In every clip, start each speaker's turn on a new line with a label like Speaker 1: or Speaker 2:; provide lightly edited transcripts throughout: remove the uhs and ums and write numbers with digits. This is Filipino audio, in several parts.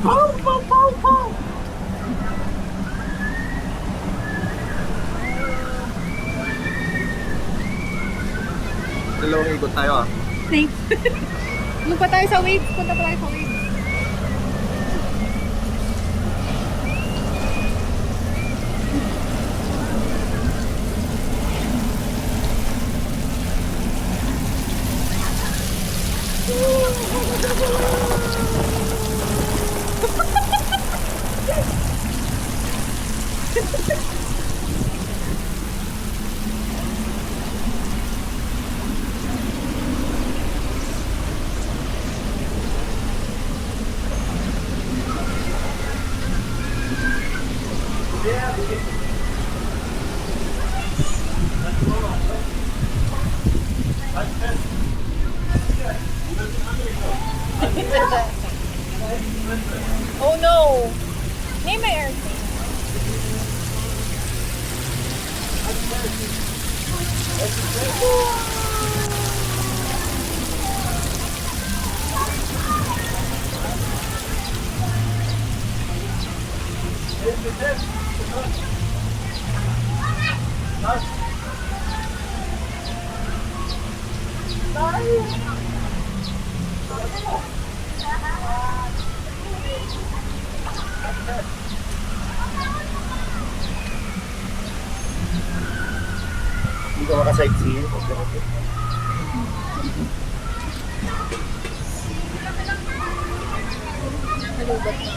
Speaker 1: Pow, pow, pow, pow. Dalawang ikot tayo ah.
Speaker 2: Thanks. Doon pa tayo sa waves. Punta pa tayo sa waves. Oh no! Name my airplane.
Speaker 1: Hindi ka makasightseeing.
Speaker 2: Nalubat na.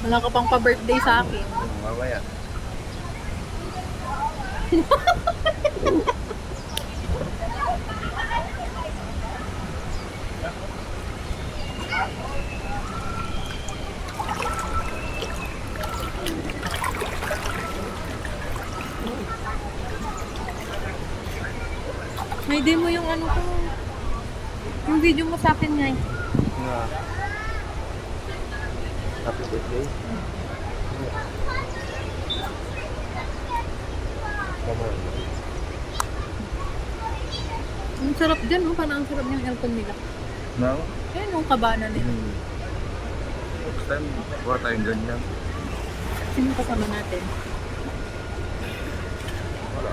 Speaker 2: Wala ka pang pa-birthday sa akin.
Speaker 1: Mamaya.
Speaker 2: May demo yung ano ko. Yung video mo sa akin nga.
Speaker 1: Nga. Happy birthday.
Speaker 2: Ang sarap dyan, no? Parang ang sarap yung aircon nila.
Speaker 1: No?
Speaker 2: Ayan yung kabana nila.
Speaker 1: Next time, kuha tayong ganyan.
Speaker 2: Sino kasama natin?
Speaker 1: Wala.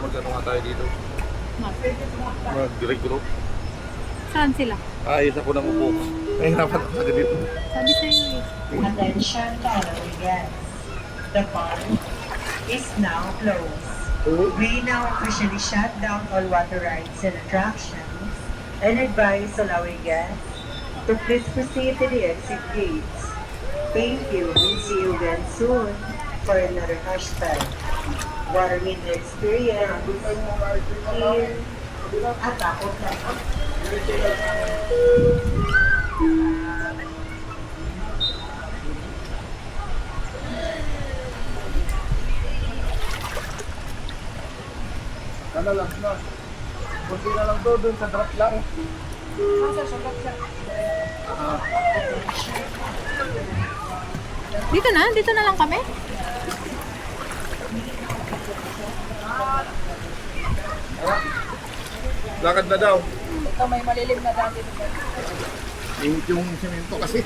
Speaker 1: Mag-ano nga tayo dito? Mag-regroup.
Speaker 2: Saan sila?
Speaker 1: Ayos ako ng upo. Nahihirapan ako sa ganito.
Speaker 2: Sabi sa'yo eh.
Speaker 3: Attention following guests. The park is now closed. We now officially shut down all water rides and attractions and advise allowing guests to please proceed to the exit gates. Thank you and see you again soon for another hashtag. Water media experience here at Taco Plaza.
Speaker 1: Lang na. Kunti na lang to, dun sa drop lang.
Speaker 2: Dito na lang kami.
Speaker 1: Lakad na daw.
Speaker 2: Ito may malilim na dati.
Speaker 1: Init yung semento kasi.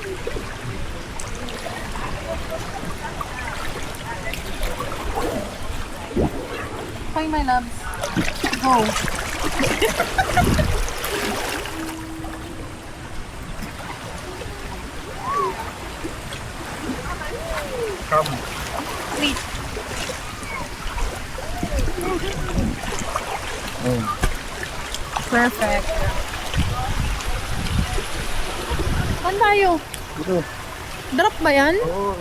Speaker 2: Okay, my loves. Go.
Speaker 1: Come.
Speaker 2: Wait. Perfect. Saan tayo?
Speaker 1: Dito.
Speaker 2: Drop ba yan?
Speaker 1: Oo.